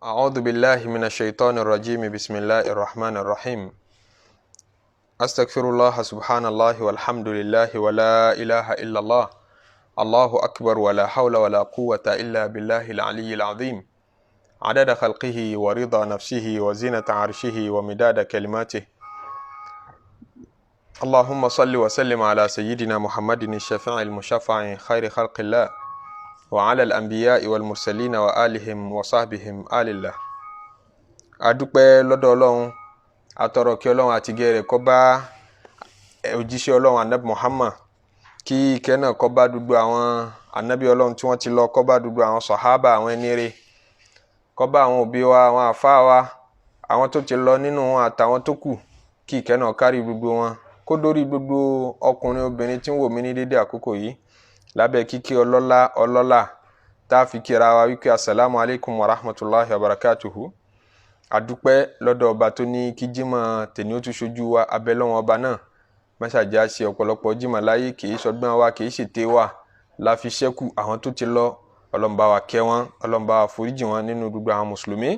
أعوذ بالله من الشيطان الرجيم بسم الله الرحمن الرحيم أستغفر الله سبحان الله والحمد لله ولا إله إلا الله الله أكبر ولا حول ولا قوة إلا بالله العلي العظيم عدد خلقه ورضا نفسه وزنة عرشه ومداد كلماته اللهم صل وسلم على سيدنا محمد الشفيع المشفع خير خلق الله وعلى الأنبياء والمرسلين وآلهم وصحبهم آل الله. adúpẹ́ lọ́dọ̀ Ọlọ́run atọrọ kí Ọlọ́run àti gere kó bá òjíṣẹ́ Ọlọ́run Ànábì Muhammad kí ìkẹ́ náà kó bá gbogbo àwọn ànábì Ọlọ́run tí wọ́n ti lọ, kó bá gbogbo àwọn sàhábà, àwọn ẹni rere, kó bá àwọn òbí wa, àwọn àfáà wa, àwọn tó ti lọ nínú wọn àtàwọn tó kù, kí ìkẹ́ náà kárí gbogbo wọn, kó dórí gbogbo ọkùnrin obìnrin tí ń wò mí ní dédé àkókò yìí lábẹ́ kíkí ọlọ́lá tá a fi kíra wa wípé assalamu alaikum wa rahmatullahi wa barakatuhu. Adúpẹ́ lọ́dọ̀ ọba tó ní kí jímọ̀ tèmi ó tún ṣojú wa, abẹ́lọ́wọ̀n ọba náà mẹ́sàájá ṣe ọ̀pọ̀lọpọ̀ jímọ̀ láyé, kìí ṣọgbọ́n wa kìí ṣètè wa la fi ṣẹ́kù àwọn tó ti lọ. Ọlọ́run bá wa kẹ́ wọn, Ọlọ́run bá wa foríjì wọn nínú gbogbo àwọn mùsùlùmí.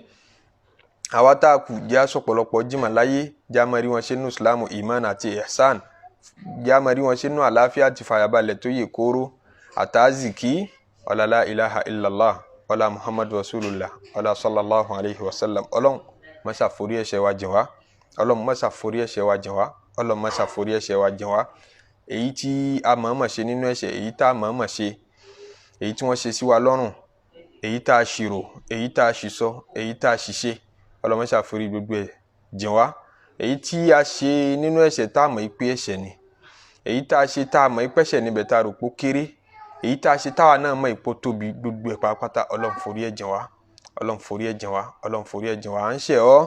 Àwa tá a kù jẹ́ aṣọ̀pọ̀lọpọ̀ jímọ̀ láyé, jẹ́ a máa rí wọn ṣe nínú ìsìlámù ìmán àti ihsan, jẹ́ a máa rí wọn ṣe nínú àlàáfíà àti fàyàbalẹ̀ tó yè kóró àtàzìkí ọlá la ilaha illallah ọlá muhammadu rasulullah ọlá sallallahu alayhi wa sallam. Ọlọ́run má ṣe forí ẹ̀ṣẹ̀ wa jìn wá, Ọlọ́run má ṣe forí ẹ̀ṣẹ̀ wa jìn wá, Ọlọ́run má ṣe forí ẹ̀ṣẹ̀ wa jìn wá. Èyí tí a mọ̀ọ́mọ̀ ṣe nínú ẹ̀ṣẹ̀, èyí tá a mọ̀ọ́mọ̀ ṣe, èyí tí wọ́n ṣe sí wa lọ́rùn, èyí tá a ṣìrò, èyí tá a ṣìsọ, èyí tá a ṣìṣe, Ọlọ́run má ṣe forí gbogbo ẹ̀ jìn wá. Èyí tí a ṣe nínú ẹ̀ṣẹ̀ tá a mọ̀ pé ẹ̀ṣẹ̀ ni, èyí tá a ṣe tá a mọ̀ pé ẹ̀ṣẹ̀ níbẹ̀ tá a rò pé ó kéré, èyí tá a ṣe táwa náà mọ̀ ipò tóbi, gbogbo ẹ̀ pátápátá Ọlọ́run forí ẹ̀ jìn wá, Ọlọ́run forí ẹ̀ jìn wá, Ọlọ́run forí ẹ̀ jìn wá. À ń ṣẹ̀ ọ́,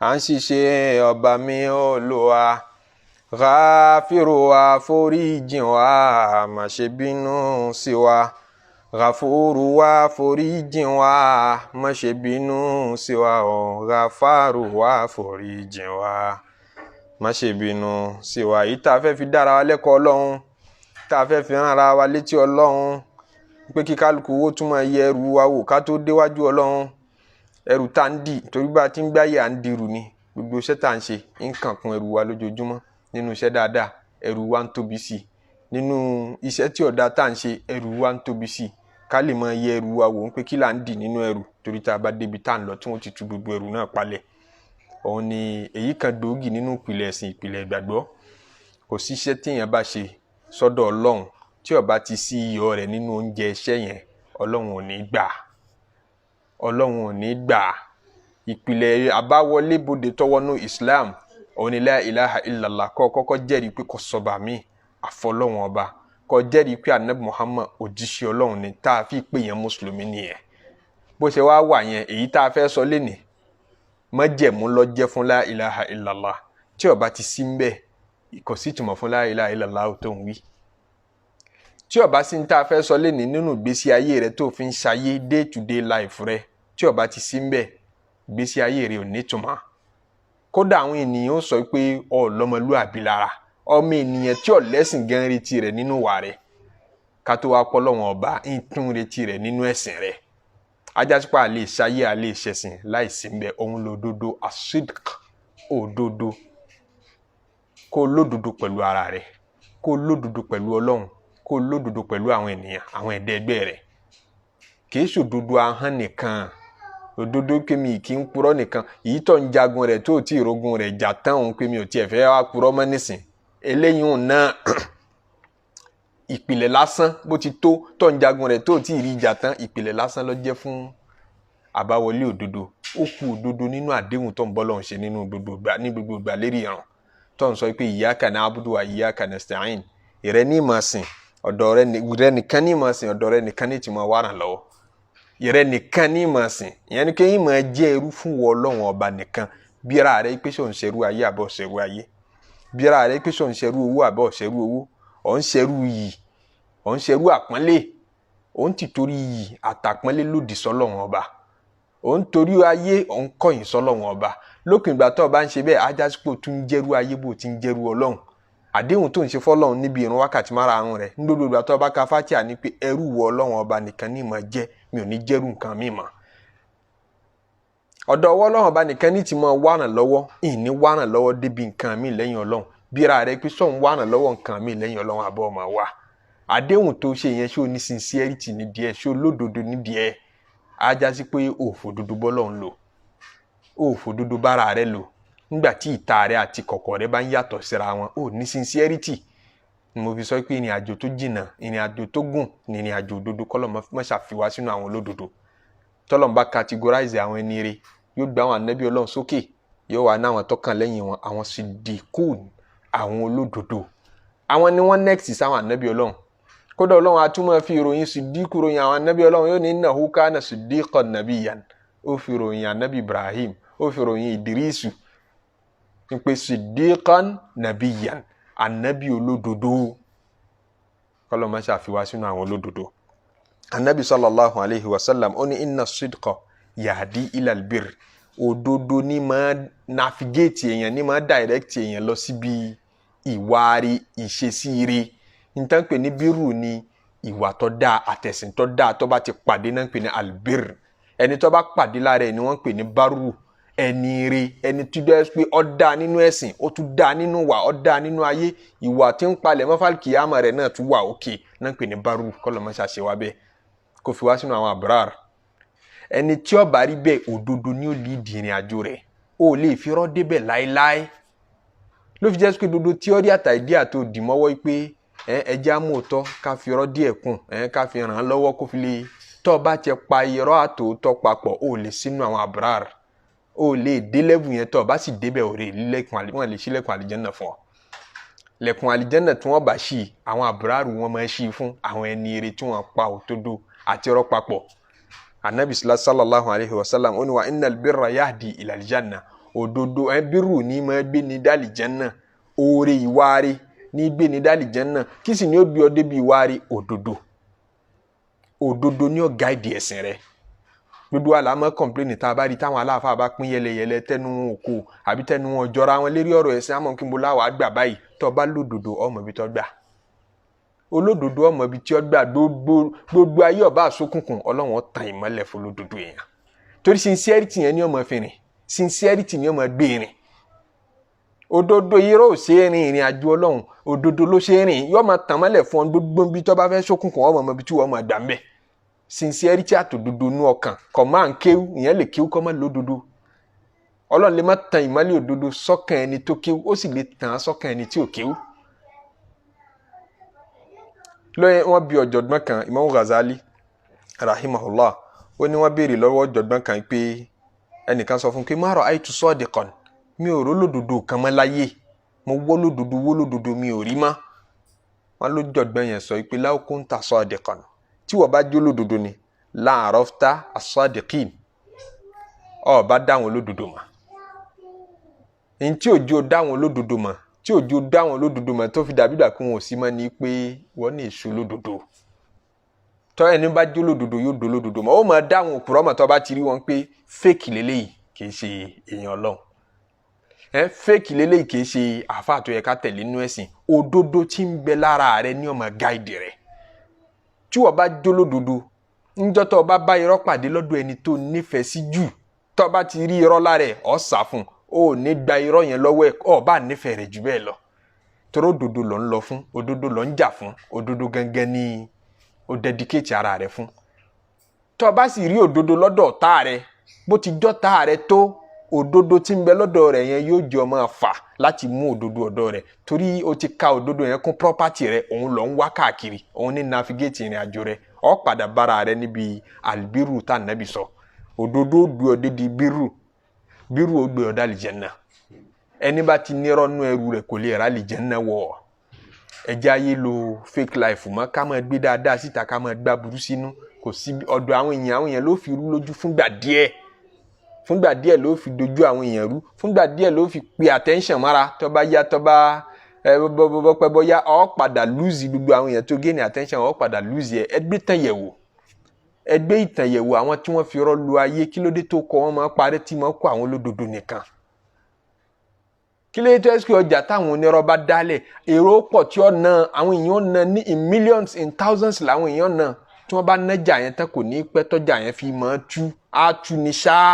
à ń ṣiṣẹ́ ọba mi Olúwa, Ghafiru wa forí jìn wá, má ṣe bínú sí wa. Ghafuru wa forí jìn wá, má ṣe bínú sí wa o. Ghafaru wa forí jìn wá, má ṣe bínú sí wa. Èyí tá a fẹ́ fi dára wa lẹ́kọ̀ọ́ Ọlọ́run, tá a fẹ́ fi rán ara wa létí Ọlọ́run pé kí kálukú owó tún máa yẹ ẹrù wa wò ká tó déwájú Ọlọ́run. Ẹrù tá ń dì torí bá ti ń gbáyé à ń dirù ni, gbogbo iṣẹ́ tá ń ṣe ń kàn kún ẹrù wa lójoojúmọ́. Nínú iṣẹ́ dáadáa ẹrù wa ń tóbi sí i, nínú iṣẹ́ tí ọ̀dá tá ń ṣe ẹrù wa ń tóbi sí i. Ká lè máa yẹ ẹrù wa wò pé kí là ń dì nínú ẹrù, torí tá a bá débi tá ń lọ tí wọ́n ti tú gbogbo ẹrù náà palẹ̀. Òun ni èyí kan gbòógì nínú ìpìlẹ̀ ẹ̀sìn, ìpìlẹ̀ ìgbàgbọ́. Kò sí iṣẹ́ tí èèyàn bá ṣe sọ́dọ̀ Ọlọ́run tí ó bá ti sí iyọ̀ rẹ̀ nínú oúnjẹ iṣẹ́ yẹn, Ọlọ́run ò ní gbà, Ọlọ́run ò ní gbà. Ìpìlẹ̀ àbáwọlé bodè tọwọ́nú Islam òun ni la ilaha illallah, kó kọ́kọ́ jẹ́rìí pé kò sọ́ba mi àfọlọ́run ọba, kó jẹ́rìí pé Ànábì Muhammad òjíṣẹ́ Ọlọ́run ni, tá a fi pè yẹn mùsùlùmí nìyẹn. Bó ṣe wá wà yẹn, èyí tá a fẹ́ sọ lénìí májẹ̀mú ló jẹ́ fún la ilaha illallah. Tí ó bá ti sí ńbẹ̀ kò sí ìtumọ̀ fún la ilaha illallah tó ń wí. Tí ó bá sí ń tá a fẹ́ sọ lénìí nínú ìgbésí ayé rẹ tó fi ń ṣayé day to day life rẹ, tí ó bá ti sí ńbẹ̀ ìgbésí ayé rẹ ò ní ìtumọ̀. Kódà àwọn ènìyàn ó sọ pé ọ lọ́mọlúàbí lára, ọmọ ènìyàn tí ó lẹ́sìn gan retí rẹ̀ nínú wà rẹ̀, ká tó wá pọ́ lọ́wọ́n ọba ń tún retí rẹ̀ nínú ẹ̀sìn rẹ̀. Ajásípà a lè ṣayé, a lè ṣẹ̀sìn láìsí ńbẹ̀. Òun lòdodo, asidq, òdodo. Kó lódodo pẹ̀lú ara rẹ̀, kó lódodo pẹ̀lú Ọlọ́run, kó lódodo pẹ̀lú àwọn ènìyàn, àwọn ẹ̀dá ẹgbẹ́ rẹ̀. Kì í ṣòdodo ahọ́n nìkan, òdodo pé mi kì í purọ́ nìkan. Èyí tó ń jagun rẹ̀ tó tí ìrógun rẹ̀ jà tán òun pé mi ò tiẹ̀ fẹ́ wá purọ́ mọ́ nísìn. Eléyìí òun náà ìpìlẹ̀ lásán bó ti tó ń jagun rẹ̀ tó tí ìrí jà tán, ìpìlẹ̀ lásán ló jẹ́ fún àbáwọlé òdodo. Ó kù òdodo nínú àdéhùn tó ń bọ́ lọ́hùn ṣe nínú gbogbo ìgbà lérí ìran tó ń sọ pé iyyaka na'budu wa iyyaka nasta'in. Ìrẹ́ ní ìmọ̀ sìn, ọ̀dọ̀ rẹ nìkan ní ìmọ̀ sìn, ọ̀dọ̀ rẹ nìkan ní ìtìmọ̀ wà ràn lọ́wọ́. Ìrẹ́ nìkan ní ìmọ̀ sìn, ìyẹn ni pé ìmọ̀ jẹ́ ẹrú fún wọ Ọlọ́run ọba nìkan. Bíra rẹ pé ṣó ń ṣerú ayé àbọ̀ ṣerú ayé, bíra rẹ pé ṣó ń ṣerú owó àbọ̀ ṣerú owó, ọ̀ ń ṣerú iyì, ọ̀ ń ṣerú àpọ́nlé, ọ̀ ń tìtorí iyì àtàpọ́nlé lòdì sọ́lọ́run ọba, ọ̀ ń torí ayé ọ̀ ń kọ̀yìn sọ́lọ́run ọba. Lókùn ìgbà tó bá ń ṣe bẹ́ẹ̀, ajásípò tún ń jẹ́rú ayé bó ti ń jẹ́rú Ọlọ́run. Àdéhùn tó ń ṣe fọ́lọ́run níbi ìrun wákàtí márààrún rẹ̀ ní gbogbo ìgbà tó bá ka Fátíhà ní pé ẹrú wọ Ọlọ́run ọba nìkan ní ìmọ̀ jẹ́, mi ò ní jẹ́rú nǹkan mi mọ́. ọ̀dọ̀ ọwọ́ Ọlọ́run bá nìkan ní ti máa wá ràn lọ́wọ́ ìní wá ràn lọ́wọ́ débi nǹkan mi lẹ́yìn Ọlọ́run bíra rẹ pé sọ̀n wá ràn lọ́wọ́ nǹkan mi lẹ́yìn Ọlọ́run àbọ̀ ọmọ wa àdéhùn tó ṣe yẹn ṣé o ní sincerity nídìí ẹ̀ ṣé o lódodo nídìí ẹ̀ á já sí pé òfòdodo bọ́lọ́run lò òfòdodo bára rẹ lò nígbà tí ìta rẹ àti kọ̀kọ̀ rẹ bá ń yàtọ̀ síra wọn ò ní sincerity mo fi sọ pé ìrìn àjò tó jìnnà ìrìn àjò tó gùn ní ìrìn àjò òdodo kọ́lọ̀ mọ́ ṣàfiwá sínú àwọn olódodo tọ́lọ̀ ń bá categorize àwọn ẹni rẹ yóò gbé àwọn ànábì Ọlọ́run sókè yóò wá ní àwọn tó kàn lẹ́yìn wọn àwọn siddiqun àwọn olódodo àwọn ni wọ́n next sáwọn ànábì Ọlọ́run kódà Ọlọ́run á tún máa fi ìròyìn siddiqu ròyìn àwọn ànábì Ọlọ́run yóò ní innahu kana siddiqan nabiyyan ó fi ròyìn ànábì Ibrahim ó fi ròyìn Idrisu ń pe siddiqan nabiyyan ànábì olódodo kọ́lọ́ máa ṣàfiwá sínú àwọn olódodo ànábì sallallahu alayhi wa sallam ó ní inna sidqa yahdi ilal birr òdodo ní máa navigate èèyàn ní máa direct èèyàn lọ síbi ìwárí ìṣesíire nǹkan pè ní bírù ní ìwà tó dáa àtẹ̀sìn tó dáa tó bá ti pàdé náà pè ní albir ẹni tó bá pàdé lára ẹ̀ ni wọ́n pè ní bárù ẹni ire ẹni tó dẹ́ pé ó dáa nínú ẹ̀sìn ó tún dáa nínú wà ó dáa nínú ayé ìwà tí ń palẹ̀ mọ́fàlì kìyàmà rẹ̀ náà tún wà òkè náà pè ní bárù kọ́lọ́ mọ́ ṣàṣẹ wá bẹ́ẹ̀ kò fi wá sínú àwọn àbúrár ẹni tí ó bá rí bẹ́ẹ̀ òdodo ni ó lè di ìrìn àjò rẹ̀ ó lè fi rọ́ débẹ̀ láéláé ló fi jẹ́ pé dodo tíọ́rì àtàìdí àti òdìmọ́wọ́ pé ẹjẹ́ amóòtọ́ ká fi irọ́ díẹ̀ kún ká fi ràn án lọ́wọ́ kó fi lè tọ́ ọ bá ti pa irọ́ àtòótọ́ papọ̀ ó lè sínú àwọn àbúrár ó lè dé lẹ́bù yẹn tọ́ ọ bá sì débẹ̀ ò lè wọ́n lè ṣí lẹ́kùn àlìjẹ́nà fún ọ lẹ́kùn àlìjẹ́nà tí wọ́n bá ṣí àwọn àbúrár wọn máa ṣí fún àwọn ẹni eré tí wọ́n pa òtódó àti irọ́ papọ̀ anabi sallallahu alayhi wa sallam ó ní wa innal birra yahdi ila aljanna òdodo bírù ní máa gbé ní dálì jẹ́nà oore ìwárí ní gbé ní dálì jẹ́nà kí sì ní ó gbé ọ débi ìwárí òdodo ní ó gáìdì ẹ̀sìn rẹ gbogbo àlámọ́ kọ̀mpléènì tá a bá rí táwọn aláàfáà bá pín yẹlẹyẹlẹ tẹnu wọn òkò àbí tẹnu wọn jọra wọn lérí ọ̀rọ̀ ẹ̀sìn àmọ́ kí n bó láwàá gbà báyìí tó bá lódodo ọmọ ibi tó gbà olódodo ọmọ ibi tí ó gbà gbogbo ayé ọba àsókùnkùn Ọlọ́run tàn ìmọ́lẹ̀ fún olódodo yẹn torí sincerity yẹn ní ọmọ fìrìn sincerity ní ọmọ gbé rìn òdodo irọ́ ò ṣe rìn ìrìn àjò Ọlọ́run òdodo ló ṣe rìn yóò máa tàn mọ́lẹ̀ fún ọ gbogbo bí tó bá fẹ́ ṣókùnkùn ọmọ ibi tí wọ́n máa gbà mbẹ́ sincerity àtòdodo nú ọkàn kò máa ń kéwú ìyẹn lè kéwú kọ́ máa lódodo Ọlọ́run lè má tan ìmọ́lẹ̀ òdodo sọ́kàn ẹni tó kéwú ó sì lè tàn án sọ́kàn ẹni tí ò kéwú lóye wọ́n bi ọ̀jọ̀gbọ́n kan Imam Ghazali rahimahullah ó ní wọ́n béèrè lọ́wọ́ ọ̀jọ̀gbọ́n kan pé ẹnìkan sọ fún pé ma ra'aytu sadiqan mi ò rólódodo kan mọ́ láyé mo wólódodo mi ò rí mọ́ wọ́n ló jọ̀gbọ́n yẹn sọ pé law kunta sadiqan tí wọ́n bá jólódodo ni la arafta as-sadiqin ó bá dáwọn olódodo mọ̀ ní tí òjò dáwọn olódodo mọ̀ tí òjò dáwọn olódodo mọ̀ tó fi dàbí dà kí wọn ò sí mọ́ ni pé wọ́n ní èso olódodo tọ́ ẹni bá jó lódodo yóò do lódodo mọ́ ó máa dáwọn òpùrọ́ mọ̀ tó bá ti rí wọn pé fake lélẹ́yìí kì í ṣe èèyàn Ọlọ́run fake lélẹ́yìí kì í ṣe àáfàá tó yẹ ká tẹ̀lé nínú ẹ̀sìn òdodo tí ń bẹ lára rẹ ní ó máa guide rẹ tí wọ́n bá jó lódodo níjọ́ tó bá bá irọ́ pàdé lọ́dọ̀ ẹni tó nífẹ̀ẹ́ sí jù tó bá ti rí irọ́ lára ẹ̀ ọ́ sá fún ó ní gba irọ́ yẹn lọ́wọ́ ẹ̀ ọ́ bá nífẹ̀ẹ́ rẹ̀ jù bẹ́ẹ̀ lọ torí òdodo ló ń lọ fún òdodo ló ń jà fún òdodo gangan ni ó dedicate ara rẹ̀ fún tó bá sì rí òdodo lọ́dọ̀ ọ̀tá rẹ̀ bó ti jọ́ta rẹ̀ tó òdodo tí ń bẹ lọ́dọ̀ rẹ̀ yẹn yóò jẹ́ ọmọ fà láti mú òdodo ọ̀dọ̀ rẹ̀ torí ó ti ka òdodo yẹn kún property rẹ̀ òun ló ń wá káàkiri òun ní navigate ìrìn àjò rẹ̀ ó padà bára rẹ̀ níbi albiru tá nàbì sọ òdodo gbé ọ dédi bírù ó gbé ọ dá àlìjẹ́nnà ẹni bá ti nírọ́ nú ẹrù rẹ̀ kò lè ra àlìjẹ́nnà wọ̀ ẹjẹ́ ayé lo fake life mọ́ ká máa gbé dáadáa síta ká máa gbá burú sínú kò sí ọ̀dọ̀ àwọn èèyàn ló fi rú lójú fúngbà díẹ̀ ló fi dojú àwọn èèyàn rú fúngbà díẹ̀ ló fi pe attention mára tó bá yá tó bá pẹ́ bọ́yá ó padà lose gbogbo àwọn èèyàn tó gain attention ó padà lose ẹ̀ ẹgbẹ́ ìtàn yẹ̀wò àwọn tí wọ́n fi rọ́ lu ayé kí ló dé tó kọ́ wọn máa parẹ́ tí wọ́n kó àwọn olódodo nìkan kí ló dé tó ẹ́sìkì ọjà táwọn onírọ́ bá dálẹ̀ èrò pọ̀ tí ó na àwọn èèyàn na ní in millions in thousands làwọn èèyàn na tí wọ́n bá nájà yẹn tán kò ní pẹ́ tọ́jà yẹn fi máa tú á tú ní ṣáá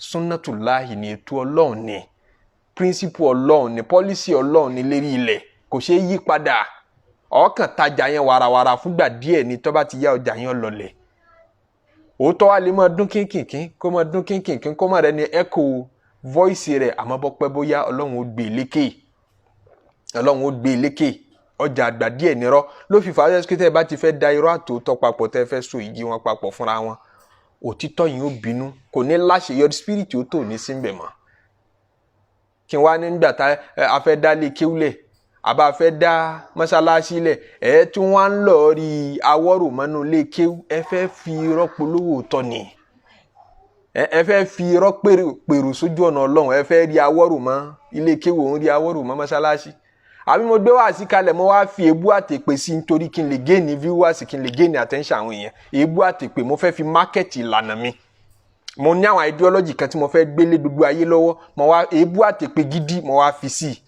sunnatullahi ni ètò Ọlọ́run ni principle Ọlọ́run ni policy Ọlọ́run ni lérí ilẹ̀ kò ṣeé yí padà ọkàn tajà yẹn warawara fúngbà díẹ̀ ni tó bá ti yá ọjà yẹn lọlẹ̀ òótọ́ wa lè máa dún kínkìnkín kó máa dún kínkìnkín kó máa rẹ ní echo voice rẹ̀ àmọ́ bọ́ pẹ́ bóyá Ọlọ́run ó gbé lékè ọjà àgbà díẹ̀ nírọ́ ló fi fàájẹ́ sí tẹ́ bá ti fẹ́ da irọ́ àtòótọ́ papọ̀ tẹ́ fẹ́ so igi wọn papọ̀ fúnra wọn òtítọ́ yìí ó bínú kò ní láṣeyọrí spirit ó tò ní síbẹ̀ mọ́ kí wá nígbà tá a fẹ́ dá lé kéwúlẹ̀ àbá fẹ́ dá mọ́ṣáláṣí lẹ̀ tí wọ́n ń lọ rí awọ́rò mọ́nú lé kéwú ẹ fẹ́ fi irọ́ polówó tọ́ ni ẹ fẹ́ fi irọ́ pèrò sójú ọ̀nà Ọlọ́run ẹ fẹ́ rí awọ́rò mọ́ ilé kéwú òun rí awọ́rò mọ́ mọ́ṣáláṣí àbí mo gbé wá sí kalẹ̀ mo wá fi èébú àtèpè sí nítorí kí n lè gain viewers kí n lè gain attention àwọn èèyàn èébú àtèpè mo fẹ́ fi market ìlànà mi mo ní àwọn ideology kan tí mo fẹ́ gbélé gbogbo ayé lọ́wọ́ mo wá èébú àtèpè gidi mo wá fi sí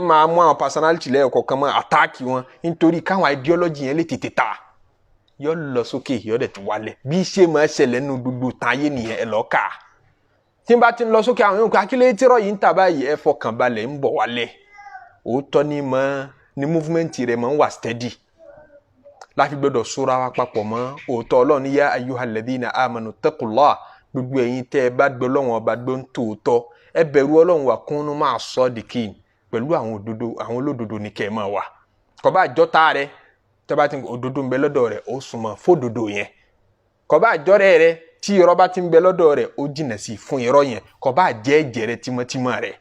máa mú àwọn personality lẹ́yọ̀kọ̀ọ̀kan mọ́ attack wọn nítorí káwọn ideology yẹn lè tètè ta yọ lọ sókè yọ dẹ̀ tó wálẹ̀ bí ṣe máa ṣẹlẹ̀ nínú gbogbo táyé nìyẹn ẹ lọ́ọ́ kà tí n bá ti ń lọ sókè àwọn yòókù akílẹ̀ tírọ̀ yìí ń tà báyìí ẹ fọkàn balẹ̀ ń bọ̀ wálẹ̀ òótọ́ ni movement rẹ̀ máa ń wà steady láfi gbọ́dọ̀ sóra wa papọ̀ mọ́ òótọ́ Ọlọ́run ní yá ayyuhal ladhina amanu taqullah gbogbo ẹ̀yin tẹ́ ẹ bá gbọ́ Ọlọ́run ọba gbọ́ ń tòótọ́ ẹ bẹ̀rù Ọlọ́run wa kunu ma'a sadiqin pẹ̀lú àwọn olódodo ní kẹ́ ẹ máa wà kọ́ bá jọ́ta rẹ tẹ́ bá ti òdodo ń bẹ lọ́dọ̀ rẹ̀ ó súnmọ́ fódodo yẹn kọ́ bá jọ́rẹ́ rẹ tí irọ́ bá ti ń bẹ lọ́dọ̀ rẹ̀ ó jìnà sí fún irọ́ yẹn kọ́ bá jẹ́ ẹ̀jẹ̀ rẹ tímọ́tímọ́ rẹ̀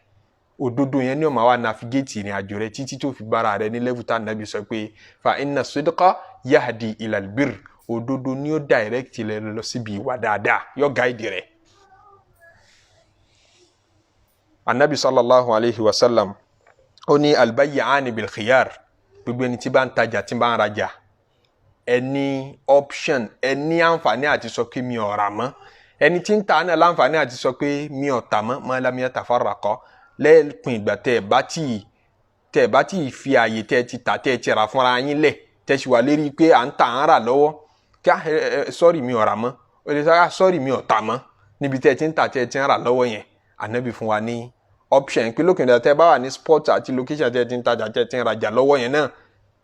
òdodo yẹn ni ó máa wá navigate ìrìn àjò rẹ títí tó fi bára rẹ ní level tá Nábì sọ pé fa inna sidqa yahdi ilal birr òdodo ni ó direct rẹ lọ síbi ìwà dáadáa yóò guide rẹ. Anabi sallallahu alayhi wa sallam ó ní albayyani bil khiyar gbogbo ẹni tí bá ń tajà tí bá ń rajà ẹni option ẹni àǹfààní àti sọ pé mi ò rà mọ́ ẹni tí ń ta náà láǹfààní àti sọ pé mi ò tà mọ́ ma lam yatafarraqa lẹ́ẹ̀pin ìgbà tẹ́ ẹ bá tí fi ààyè tẹ́ ti tà tẹ́ ti rà fúnra yín lẹ̀ tẹ́ sì wà lérí pé à ń tà ń rà lọ́wọ́ kí sọ́ọ̀rì mi ò rà mọ́ o lè sọ́ra sọ́ọ̀rì mi ò tà mọ́ níbi tẹ́ ti ń tà tẹ́ ti ń rà lọ́wọ́ yẹn Ànábì fún wa ní option pé lókè nígbà tẹ́ bá wà ní sport àti location tẹ́ ti ń tajà tẹ́ ti ń rajà lọ́wọ́ yẹn náà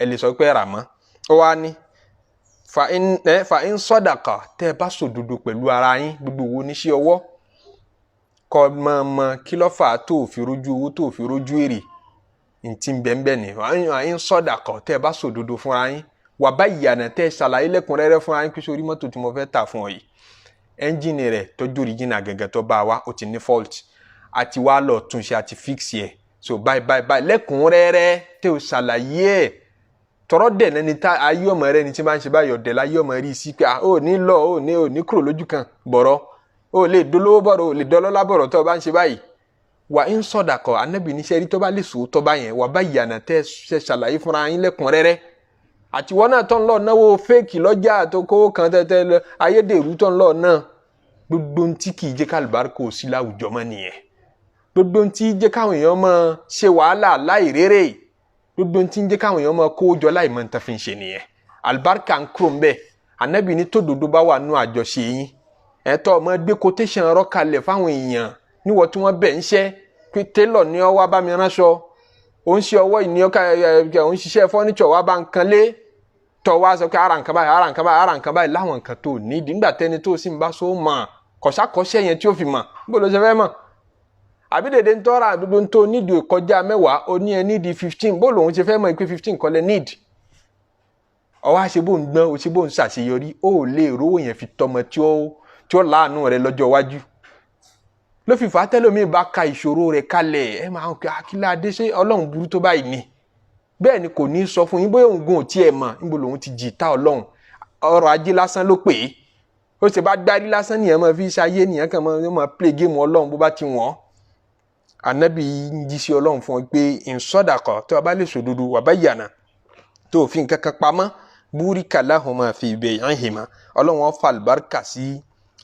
ẹ lè sọ pé rà mọ́ ó wá ní fa in sadaqa tẹ́ bá sòdodo pẹ̀lú ara yín gbogbo owó níṣẹ́ ọwọ́ kọ mọ kí ló fà tó fi rójú owó tó fi rójú èrè ntí bẹ́ẹ̀ ni àyín sọ́dàkọ̀ tẹ́ ẹ bá sòdodo fúnra yín wà bayyana tẹ́ ẹ ṣàlàyé lẹ́kùnrẹ́rẹ́ fúnra yín pé sórí mọ́tò tí mo fẹ́ tà fún ọ yìí ẹ́ńjìnì rẹ̀ tọ́jú òrìjìnà gẹ́gẹ́ tó bá wa ó ti ní fault àti wá lọ túnṣe àti fix yẹ so báyìí lẹ́kùnrẹ́rẹ́ tẹ́ ẹ ṣàlàyé ẹ̀ tọrọ dẹ̀ lẹ́ni tá ayé ọmọ rẹ ni tí máa ń ṣe báyọ̀ dẹ̀ láyé ọmọ rí sí pé ó ní lọ ó ní kúrò lójú kan bọ̀rọ̀ o lè dolówó bọ̀rọ̀ o lè dọ́lọ́lá bọ̀rọ̀ tó o bá ń ṣe báyìí wà ń sọ̀dàkọ̀ Ànábì níṣẹ́ rí tó bá lè sòó tó bá yẹn wà báyìí àná tẹ́ ṣe ṣàlàyé fúnra yín lẹ́kùnrẹ́rẹ́ àti wọn náà tó ń lọ náwó fẹ́ẹ̀kì lọ́jà tó kówó kan tẹ́tẹ́ lọ ayédèrú tó ń lọ náà gbogbo ń tí kì í jẹ́ kálùbáríkà ò sí láwùjọ mọ́ nìyẹn gbogbo ń tí jẹ́ káwọn èèyàn máa ṣe wàhálà láì rérè gbogbo ń tí jẹ́ káwọn èèyàn máa kówó jọ láì mọ̀ ń tán fi ń ṣe nìyẹn àlùbáríkà ń kúrò ń bẹ̀ Ànábì ní tòdodo bá wà nú àjọṣe yín ẹ̀tọ́ ọmọ gbé quotation ọ̀rọ̀ kalẹ̀ fáwọn èèyàn níwọ̀ tí wọ́n bẹ̀ ń ṣẹ́ pé tailor ni ọ wá bá mi ránṣọ ó ń ṣe ọwọ́ ìní ọkà ó ń ṣiṣẹ́ furniture wá bá ń kan lé tọ́ wá sọ pé ara nǹkan báyìí láwọn nǹkan tó nídìí nígbà tẹ́ni tó sì ń bá so mọ̀ kọ̀ṣàkọ́ṣẹ́ yẹn tí ó fi mọ̀ bó ló ṣe fẹ́ mọ̀ àbí dèdè ń tọ́ra àdúgbò tó nídìí kọjá 10 ó ní ẹ nídìí 15 bó lòun ṣe fẹ́ mọ̀ pé 15 kọ́lẹ̀ need ọwọ́ àṣẹ bó ń gbọ́n ó ṣe bó ń ṣàṣeyọrí ó lè rówó yẹn fi tọmọ tí ó láàánú rẹ lọ́jọ́ iwájú ló fi fà tẹ́lómi bá ka ìṣòro rẹ̀ kalẹ̀ ẹ máa ń kí akílá adé ṣé Ọlọ́run burú tó báyìí ni bẹ́ẹ̀ ni kò ní sọ fún yín bóyá òun gun òtí ẹ̀ mọ̀ níbo lòun ti jì tá Ọlọ́run ọrọ̀ ajé lásán ló pè é ó ṣe bá gbárí lásán nìyẹn máa fi ṣayé nìyẹn kan máa play game Ọlọ́run bó bá ti wọ́n Ànábì ń jí sí Ọlọ́run fún ọ pé ìsọdàkọ̀ tó o bá lè sòdodo wà bayyana tó fi nǹkan kan pamọ́ burika lahuma fi bay'ihima Ọlọ́run ó fa àlùbáríkà sí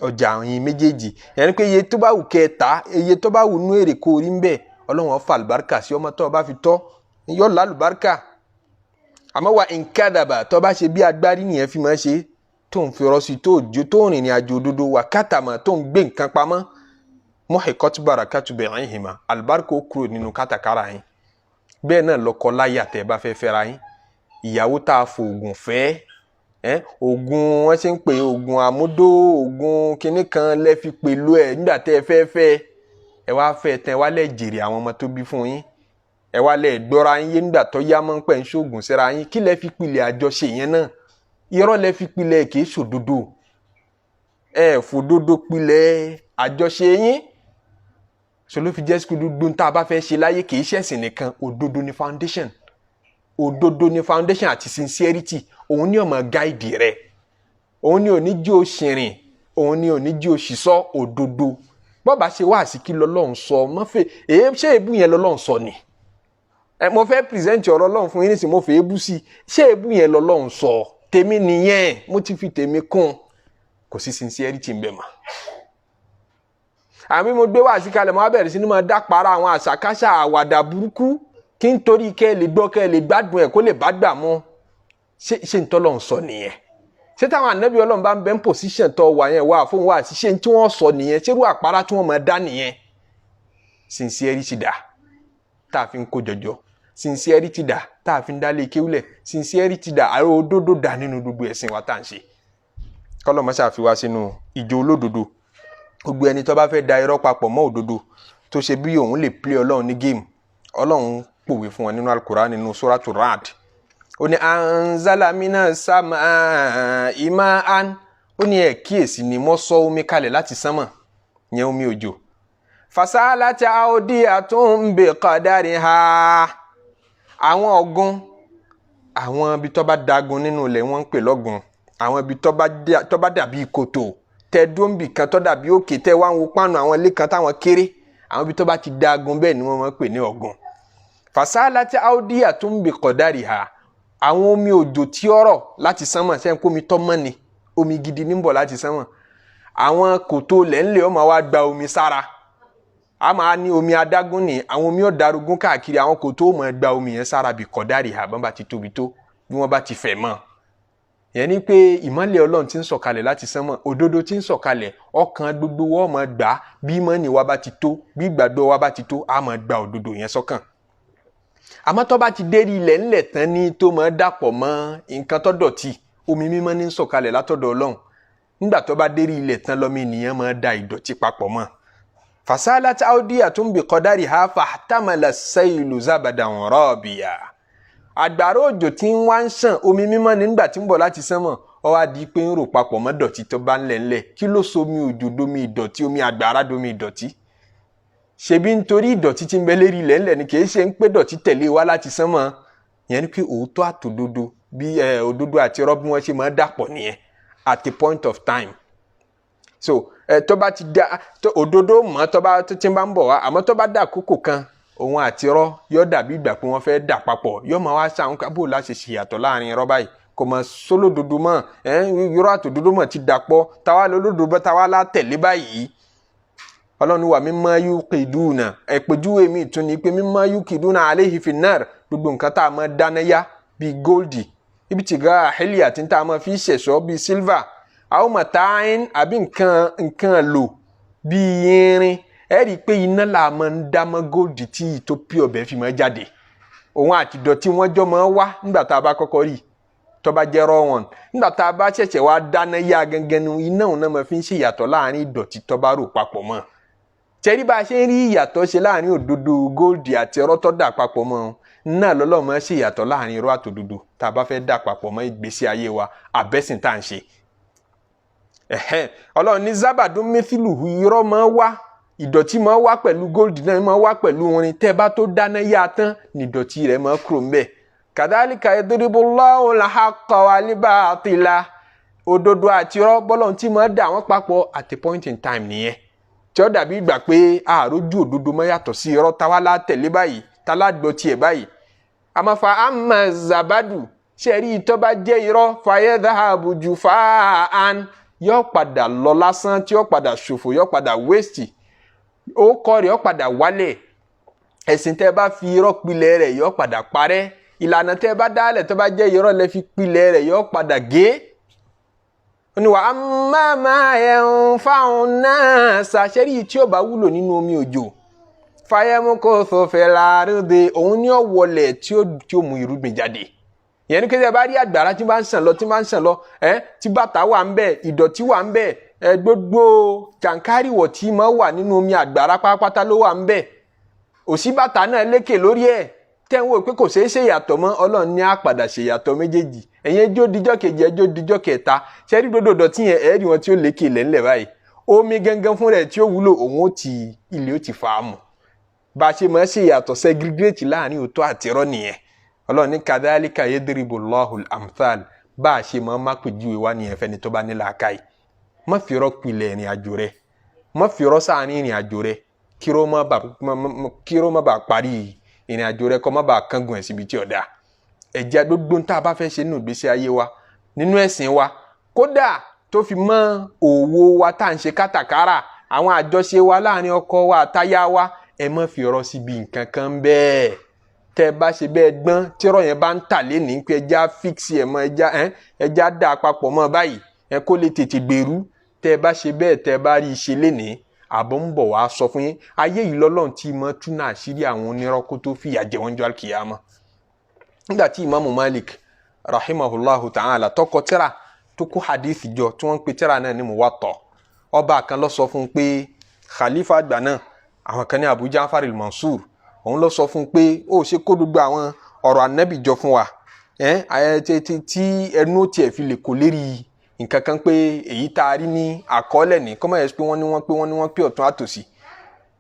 ọjà àwọn méjèèjì yẹn pé iye tó bá wù kẹta iye tó bá wù nú èrè kó rí ń bẹ Ọlọ́run ó fa àlùbáríkà sí ọmọ tó bá fi tọ́ yọ lálùbáríkà àmọ́ wa nkádàbà tó bá ṣe bí agbárí nìyẹn fi máa ṣe tó ń fi irọ́ sí tó rìnrìn àjò òdodo wà kátàmà tó ń gbé nǹkan pamọ́ muhiqat barakatu bay'ihima alibarika ó kúrò nínú kátàkárà yín. Bẹ́ẹ̀ náà lọ́kọ láya tẹ́ bá fẹ́ fẹ́ra yín, ìyàwó tá a fò oògùn fẹ́ oògùn wọ́n ṣe ń pè oògùn àmúdó oògùn kinní kan lẹ́ fi pẹ̀lú ẹ̀ nígbà tẹ́ ẹ fẹ́ ẹ wá fẹ́ tẹ́ ẹ wá lẹ́ jèrè àwọn ọmọ tó bí fún yín, ẹ wá lẹ́ gbọ́ra yín yé nígbà tó yá mọ́ ń pẹ́ ń ṣoògùn síra yín, kí lẹ́ fi pilẹ̀ àjọṣe yẹn náà? Irọ́ lẹ́ fi pilẹ̀ kì í ṣòdodo, ẹ fòdodo pilẹ̀ àjọṣe yín. So ló fi jẹ́ sí gbogbo tá a bá fẹ́ ṣe láyé kì í ṣẹ̀sìn nìkan, òdodo ni foundation. Òdodo ni foundation àti sincerity, òun ni ó máa guide rẹ, òun ni ò ní jí o ṣìrìn, òun ni ò ní jí o ṣìṣọ́ òdodo. Bó bá ṣe wá sí kí lọ́lọ́run sọ mọ́ fẹ́ ṣé èébú yẹn lọ́lọ́run sọ ni? Mo fẹ́ present ọ̀rọ̀ Ọlọ́run fún yín nísìnyí mo fẹ́ èébú sí, ṣé èébú yẹn lọ́lọ́run sọ? Tèmi nìyẹn, mo ti fi tèmi kún, kò sí sincerity ń bẹ mà. Àmì mo gbé wá sí kalẹ̀ mo wá bẹ̀rẹ̀ sí ní máa dápara àwọn àṣàkáṣà àwàdà burúkú kí n torí kẹ́ ẹ lè gbọ́ kẹ́ ẹ lè gbádùn ẹ̀ kó lè bá gbà mọ́. Ṣé ń tọ́lọ̀ ń sọ nìyẹn? Ṣé táwọn ànábì Ọlọ́run bá ń bẹ ń position tó wà yẹn wà fún wa sí ṣé ń tí wọ́n sọ nìyẹn? Ṣérú àpárá tí wọ́n máa dá nìyẹn? Sincerity dà tá a fi ń kó jọjọ, sincerity dà tá a fi ń dálé kéwúlẹ̀, sincerity dà àrò òdodo dà nínú gbogbo ẹ̀sìn wa tá à ń ṣe. Kọ́lọ́ mọ́ ṣàfiwá sínú ìjọ olódodo. Gbogbo ẹni tó bá fẹ́ da irọ́ papọ̀ mọ́ òdodo tó ṣe bí òun lè play Ọlọ́run ní game, Ọlọ́run pòwe fún wọn nínú Al-Qur'an nínú Suratu Ra'd. Ó ní anzala mina sama ima'an, ó ní ẹ kíyèsí ni mo sọ omi kalẹ̀ láti sánmọ̀, yẹn omi òjò. Fasalati awdiyatun bi qadariha, àwọn ọ̀gbun, àwọn ibi tó bá dagun nínú ilẹ̀ wọ́n ń pè lọ́gbun, àwọn ibi tó bá dàbí kòtò tẹ dúnbì kan tó dàbí òkè tẹ wá ń wo pánu àwọn ilé kan táwọn kéré, àwọn ibi tó bá ti dagun bẹ́ẹ̀ ni wọ́n máa ń pè ní ọ̀gbun. Fasalati awdiyatun bi qadariha, àwọn omi òjò tí ọ̀rọ̀ láti sánmọ̀ ṣe ń kó omi tọ́mọ́ ni, omi gidi ní ń bọ̀ láti sánmọ̀. Àwọn kòtò lẹ́ńlẹ̀ ó máa wá gba omi sára, a máa ní omi adágún ni, àwọn omi ọ̀darugún káàkiri, àwọn kòtò ó máa gba omi yẹn sára bi qadariha bọ́n bá ti tóbi tó, bí wọ́n bá ti fẹ̀ mọ́. Yẹn ni pé ìmọ́lẹ̀ Ọlọ́run tí ń sọ̀kalẹ̀ láti sánmọ̀, òdodo tí ń sọ̀kalẹ̀, ọkàn gbogbo wa máa gbà, bí ìmọ́ni wa bá ti tó, bí ìgbàgbọ́ wa bá ti tó, a máa gba òdodo yẹn sọ́kàn. Àmọ́ tó bá ti dérí ilẹ̀ ńlẹ̀ tán ní tó máa dàpọ̀ mọ́ nǹkan tó dọ̀tí, omi mímọ́ ní ń sọ̀kalẹ̀ látọ̀dọ̀ Ọlọ́run. Nígbà tó bá dérí ilẹ̀ tán lọ́mọ ènìyàn máa da ìdọ̀tí papọ̀ mọ́. Fasalati awdiyatun bi qadariha fahtamala as-saylu zabadan rabiya. Àgbàrá òjò tí ń wá ń ṣàn, omi mímọ́ nígbà tí ń bọ̀ láti sánmọ̀, ó wá di pé ń rò papọ̀ mọ́ dọ̀tí tó bá ń lẹ̀ kí ló so omi òjò domi ìdọ̀tí, omi àgbàrá domi ìdọ̀tí? Ṣebí nítorí ìdọ̀tí tí ń bẹ lérí ilẹ̀ ńlẹ̀ ni, kì í ṣe ń pé dọ̀tí tẹ̀lé wá láti sánmọ̀. Yẹn ni pé òótọ́ àtòdodo bí òdodo àti irọ́ bí wọ́n ṣe máa dàpọ̀ nìyẹn at a point of time. So tó bá ti dá òdodo mọ́ tó bá ti bá ń bọ̀ wá, àmọ́ tó bá dà kókò kan, òun àti irọ́ yóò dàbí ìgbà pé wọ́n fẹ́ dà papọ̀, yóò máa wá sáwọn kábò láti ṣe ìyàtọ̀ láàrin irọ́ báyìí, kò mọ̀ sólódodo mọ́, irọ́ àtòdodo mọ́ ti dàpọ̀, táwa lólódodo táwa lá tẹ̀lé báyìí. Ọlọ́run wà mimma yuqiduna, ẹ̀pẹ̀júwe mi tún ni pé mimma yuqiduna alayhi finnar, gbogbo nǹkan tá a máa dáná yá bíi góòlì, ibi tí ga àhẹ́lì àti tá a máa fi ṣẹ̀ṣọ́ bíi sílvà, aw mata'in àbí nǹkan lò bíi irin, ẹ rí i pé iná là máa ń dá mọ́ góòlì tí Ethiopia ọbẹ̀ fi máa jáde. Òun àti ìdọ̀tí wọn jọ máa wá nígbà tá a bá kọ́kọ́ rí tó bá jẹ́ raw one, nígbà tá a bá ṣẹ̀ṣẹ̀ wá dáná yá gangan ni iná òun náà máa fi ń ṣe ìyàtọ̀ láàrin ìdọ̀tí tó bá rò papọ̀ mọ́. Tẹ́rí bá a ṣe ń rí ìyàtọ̀ ṣe láàrin òdodo góòlì àti irọ́ tó dà papọ̀ mọ́, náà lọ́lọ́run máa ṣe ìyàtọ̀ láàrin irọ́ àtòdodo tá a bá fẹ́ dà papọ̀ mọ́ ìgbésí ayé wa àbẹ́sìn tá à ń ṣe. Ọlọ́run ní zábàdún mẹ́fìlù irọ́ máa wá, ìdọ̀tí máa wá pẹ̀lú góòlì náà máa wá pẹ̀lú orin, tẹ́ bá tó dáná yá tán ní ìdọ̀tí rẹ̀ máa kúrò ńbẹ̀. Kadhalika yadribullahu al-haqqa wal-batila, òdodo àti irọ́ bọ́lọ́run tí máa dà wọ́n papọ̀ at a point in time nìyẹn, tí ó dàbí ìgbà pé àròjù òdodo máa yàtọ̀ sí irọ́ táwa lá tẹ̀lé báyìí, tá lá gbọ́ tiẹ̀ báyìí. Àmọ́ amma zabadu, ṣe rí tó bá jẹ́ irọ́ fayadhabu jufa'an, yóò padà lọ lásán, tí yóò padà ṣòfò, yóò padà waste, ó kọ́ rẹ̀ yóò padà wálẹ̀. Ẹ̀sìn tẹ́ bá fi irọ́ pilẹ̀ rẹ̀ yóò padà parẹ́, ìlànà tẹ́ bá dálẹ̀ tó bá jẹ́ irọ́ lẹ́ fi pilẹ̀ rẹ̀ yóò padà gé. ó ní wa amma ma yanfa'u an-nas ṣẹ́rí tí ó bá wúlò nínú omi òjò fayamukuthu fil ardi òun ní ó wọlẹ̀ tí ó mú irúgbìn jáde. Ìyẹn ní kí ẹ bá rí àgbàrá tí bá ń sàn lọ tí bàtà wà ń bẹ ìdọ̀tí wà ń bẹ gbogbo jàǹkárìwọ̀ tí máa wà nínú omi àgbàrá pátápátá ló wà ń bẹ òsì bàtà náà lékè lórí ẹ̀ tẹ́ ń wò pé kò ṣeé ṣe yàtọ̀ mọ́ Ọlọ́run ní àpàdà ṣe yàtọ̀ méjèèjì ẹ̀yin ẹjọ́ dijọ́ kejì ẹjọ́ dijọ́ kẹta ṣẹ́rí gbogbo dọ̀tí yẹn ẹ̀ẹ́rì wọn tí ó lékè lẹ́ńlẹ̀ báyìí omi gangan fún rẹ̀ tí ó wúlò òun ó ti ilé ó ti fa á mọ̀ bá a ṣe máa ṣe yàtọ̀ segregate láàrin òótọ́ àti irọ́ nìyẹn Ọlọ́run ní kadhalika yadribu Allahu al-amthal bá a ṣe máa má pèjúwe wá nìyẹn fẹ́ni tó bá ní làákàyè má fi irọ́ pilẹ̀ ìrìn àjò rẹ̀ má fi irọ́ sáàrin ìrìn àjò rẹ̀ kíró má bàa parí ìrìn àjò rẹ̀ kó má bàa kángun ẹ̀ síbi tí ọ̀dà ẹ̀jẹ̀ gbogbo ń tá a bá fẹ́ ṣe nínú ìgbésí ayé wa nínú ẹ̀sìn wa kódà tó fi mọ́ òwò wa tá à ń ṣe kátàkárà àwọn àjọṣe wa láàrin ọkọ wa àtaya wa ẹ má fi irọ́ síbi nǹkan kan bẹ́ẹ̀ tẹ́ bá ṣe bẹ́ẹ̀ gbọ́n tí irọ́ yẹn bá ń tà lénìí pé ẹja fíksì ẹ̀ mọ́ ẹja dà papọ̀ mọ́ báyìí ẹ kó lè tètè gbèrú tẹ́ bá ṣe bẹ́ẹ̀ tẹ́ bá rí iṣẹ́ lénìí àbọ̀ ń bọ̀ wá sọ fún yín ayé yìí lọ́lọ́run tí mọ́ túnà àṣírí àwọn onírọ́ kó tó fìyà jẹ wọ́n jọ àkìyàmọ́. nígbà tí Imaamu Malik rahimahullahu ta'ala tọkọ tírà tó kó hadith jọ tí wọ́n ń pe tírà náà ní Muwatta ọba kan lọ sọ fún un pé khalifa àgbà náà àwọn kan ní Abu Ja'far al-Mansur òun lọ sọ fún un pé ó ṣe kó gbogbo àwọn ọ̀rọ̀ ànábì jọ fún wa tí ẹnu tiẹ̀ fi lè kó lérí nǹkan kan pé èyí tá a rí ní àkọọ́lẹ̀ ní kọ́mọ̀ yẹn pé wọ́n pé ọ̀tún àtòsí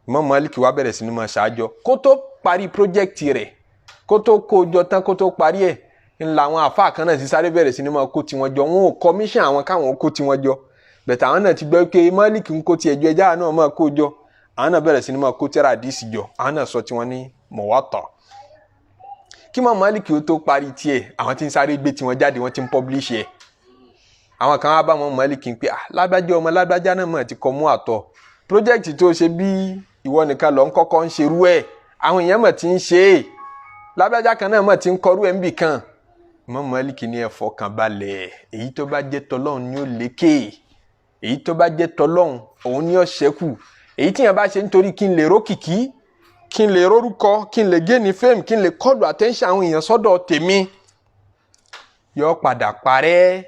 Imam Malik wá bẹ̀rẹ̀ sí ni máa ṣáájọ kó tó parí pírójẹ́kìtì rẹ̀ kó tó kó jọ tán kó tó parí ẹ̀ ńlá àwọn àfáà kan náà sì sáré bẹ̀rẹ̀ sí ni máa kó tiwọn jọ wọn ò kọmíṣàn àwọn káwọn kó tiwọn jọ bẹ̀tẹ̀ àwọn náà ti gbọ́ pé Malik ń kó tiẹ̀ jọ ẹja náà máa kó jọ àwọn náà bẹ̀rẹ̀ sí ni máa kó tírà àdìsí jọ àwọn náà sọ tiwọn ní Muwatta kí Imam Malik ó tó parí tiẹ̀ àwọn tí ń sáré gbé tiwọn jáde wọ́n ti ń publish ẹ̀ àwọn kan wá bá wọn Malik pé lágbájá ọmọ lágbájá náà mọ̀ ti kọ́ mú àtọ̀ project tó ṣe bí ìwọ nìkan lọ ń kọ́kọ́ ń ṣerú ẹ̀ àwọn èèyàn mọ̀ ti ń ṣe é lágbájá kan náà mọ̀ ti ń kọrú ẹ̀ ń bì kan Imam Malik ní ẹ fọkàn balẹ̀ èyí tó bá jẹ́ tọlọ́run ni ó lékè èyí tó bá jẹ́ tọlọ́run òun ni ó ṣẹ́kù èyí tí yẹn bá ṣe nítorí kí n lè rókìkí kí n lè rórúkọ kí n lè gain fame kí n lè kọlù attention àwọn èèyàn sọ́dọ̀ tèmi yóò padà parẹ́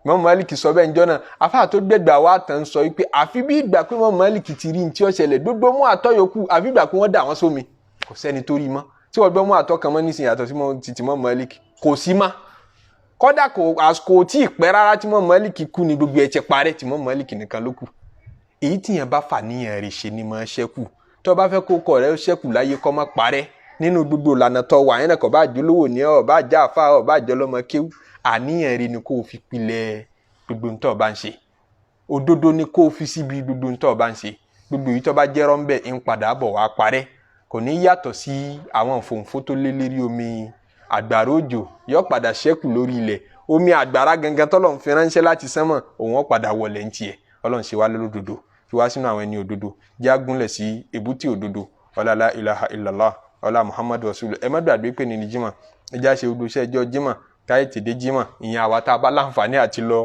Imam Malik sọ bẹ́ẹ̀ njọ́ náà afáà tó gbẹ̀gbà wa tán sọ wípé àfi bí ìgbà pé Imam Malik ti rí ní tí ó ṣẹlẹ̀ gbogbo mú àtọ́ yòókù àfi ìgbà pé wọ́n dà wọ́n sómi kò sẹ́ni tó rí mọ́ tí wọ́n gbọ́ mú àtọ́ kan mọ́ nísìnyí yàtọ̀ sí ti Imam Malik kò sí mọ́ kódà kò tí ì pẹ́ rárá tí Imam Malik kú ni gbogbo ẹ̀ ti parẹ́ tí Imam Malik nìkan ló kù èyí tí yẹn bá fà níyàn rẹ̀ ṣe ni máa ṣẹ́kù tó bá fẹ́ kó kọ̀ rẹ̀ ṣẹ́kù láyé kó má parẹ́ nínú gbogbo ìlànà tó wà yẹn kò bá jólówó ní ọ̀ bá já àfà ọ̀ bá jọlọ́mọ kéwú àníyàn rẹ̀ ni kó fi pilẹ̀ gbogbo ntọ́ bá ń ṣe òdodo ni kó fi síbi gbogbo ntọ́ bá ń ṣe gbogbo èyí tó bá jẹ́rọ́ ń bẹ̀ ń padà bọ̀ wá parẹ́ kò ní yàtọ̀ sí àwọn fòǹfò tó lé lérí omi àgbàrá òjò yóò padà ṣẹ́kù lórí ilẹ̀ omi àgbàrá gangan tọ́lọ̀ ń fi ránṣẹ́ láti sánmọ̀ òun ó padà wọlé ń tiẹ̀ Ọlọ́run ṣe wá lódodo fi wá sínú àwọn ẹni òdodo jẹ́ agúnlẹ̀ sí èbúté òdodo ọlá ilaha illallah ọlá Muhammadu rasul ẹ má gbàgbé pé ní jimá ẹ já ṣe odò iṣẹ́ ẹjọ́ jimá táyé tèdè jimá ìyẹn àwa tá a bá láǹfààní àti lọ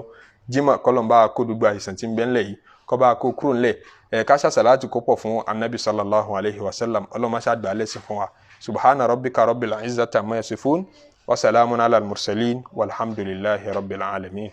jimá kọlọmbà kó gbogbo àìsàn tí ń bẹ ńlẹ̀ yìí kó bá kó kúrò ńlẹ̀ ká ṣàṣàlátù kó pọ̀ fún anabi sallallahu alayhi wa sallam ọlọ́mọ ṣàgbà lẹ́sìn fún wa subhana rabbika rabbil izzati amma yasifun wa salamun ala al mursalin walhamdulillahi rabbil alamin.